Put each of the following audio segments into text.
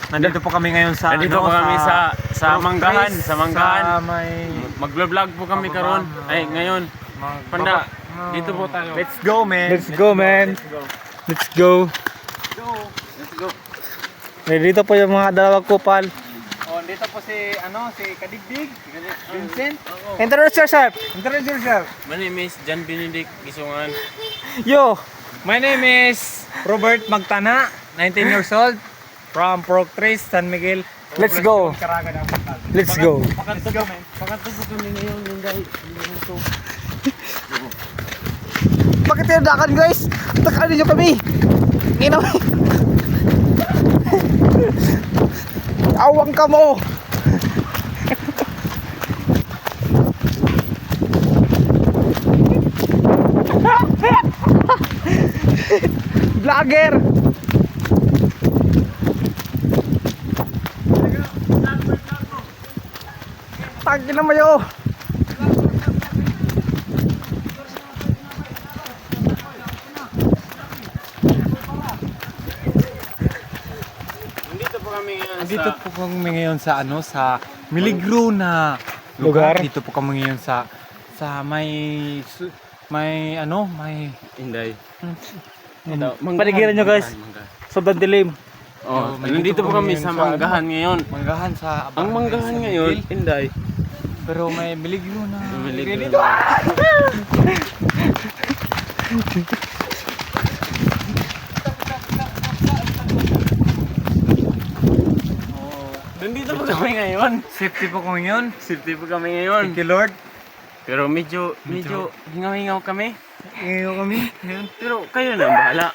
Nandito po kami ngayon sa Nandito po kami sa Manggahan, sa Manggahan. may Maglo-vlog po kami karon. Ay, ngayon. Panda, dito po tayo. Let's go, man. Let's go, man. Let's go. Let's go. Dito po yung mga dalawang kupal. Oh, dito po si Kadigdig, Vincent. Introduce yourself. Introduce yourself. My name is John Benedict Gisungan. Yo. My name is Robert Magtana, 19 years old, from Proctres, San Miguel. Let's go. Caraga ng Batal. Let's go. Pakanto po, pakanto po kami ngayon yung dahil ito. Bakit tinadakan, guys? Takaan niyo kami. Inaw. Awang ka mo. Vlogger. Tangin na mayo. Dito po kami ngayon sa sa Miligro na lugar. Lugar? Dito po kami ngayon sa may Inday. Paligiran nyo, guys. Sobrang dilim. Oh, nandito po kami sa Manggahan ngayon. Manggahan sa Ang Manggahan San ngayon, Miguel. Inday. Pero may Miligro na Miligro. dito. Nandito po kami ngayon. Safety po kami ngayon. Safety po kami ngayon. Thank you, Lord. Pero medyo hingaw-hingaw kami. Ngayon kami. Pero kayo na bahala.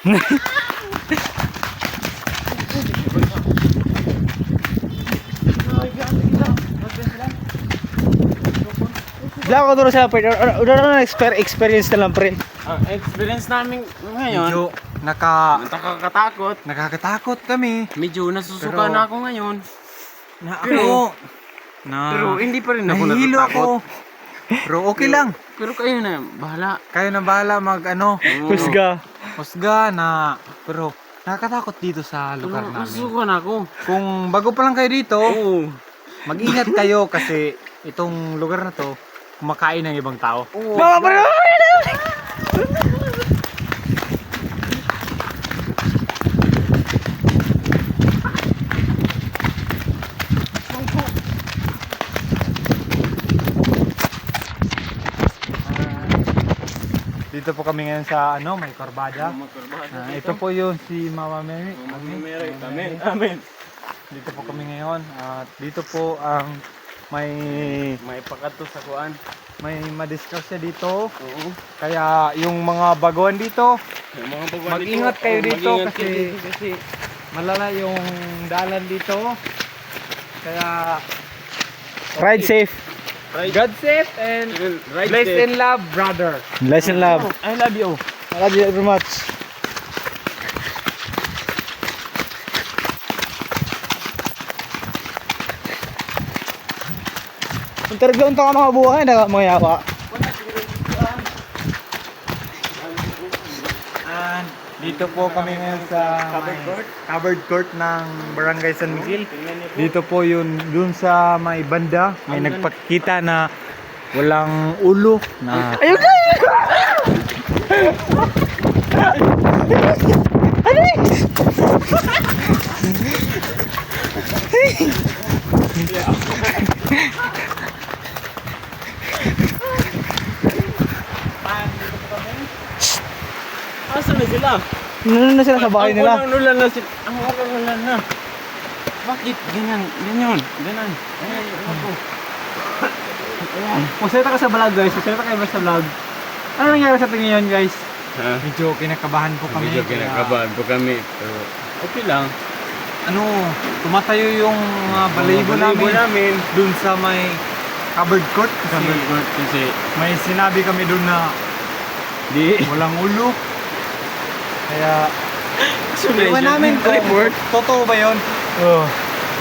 Vlog ko doon sa pre. Una na experience na lang, pre. Ang experience namin ngayon, Medyo nakakatakot. nakakatakot kami. Medyo nasusuka Pero- na ako ngayon. Pero Pero hindi pa rin ako nahihilo ako. natatakot. Pero okay lang. Pero kayo na bahala. Kayo na bahala Husga. husga na. Pero nakakatakot dito sa lugar namin. Nasusuka na ako. Kung bago pa lang kayo dito, Oo. mag-ingat kayo kasi itong lugar na to kumakain ng ibang tao. Oo. Mama, pre. Dito po kami ngayon sa may Corbada. Ito po yun si Mama Mary. Amen. Dito po kami ngayon at dito po ang may Pakato sa kuan. ma-discuss siya dito. Oo. Kaya yung mga baguhan dito, Yung mga baguhan Mag-ingat kayo dito mag-ingat kayo kasi- dito kasi malala yung dalan dito. Kaya Ride safe. God safe and Right blessed there. in love, brother. Bless and love. I love you. I love you very much. Interview ka mga buhay na mga yawa. And dito po kami ngayon sa covered court ng Barangay San Miguel. Dito po yun, dun sa may banda, may nagpakita na walang ulo na Ayun ka! Asan na sila? Ano na sila sa bahay nila? Ang ulan na sila. Ang ulan na. Bakit? Ganyan. Ay, ako. Masaya ka sa vlog guys, masaya kayo sa vlog. Ano nangyari sa tingin yun guys? Ha? Medyo kinakabahan po kami. Medyo kinakabahan po kami. Pero okay lang. Tumatayo yung balayibo namin dun sa may covered court Kasi may sinabi kami dun na di walang ulo. Kaya iwan namin kung report. totoo ba yun.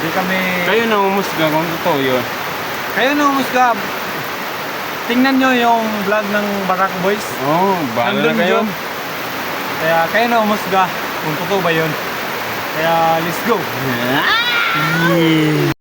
Di kami Kayo na umusga kung totoo yun. kayo na umusga. Tingnan nyo yung vlog ng Barak Boys. Oo, bahala na Nandun kayo. yun. Kaya kayo na umusga kung totoo ba yun. Kaya let's go. Yeah.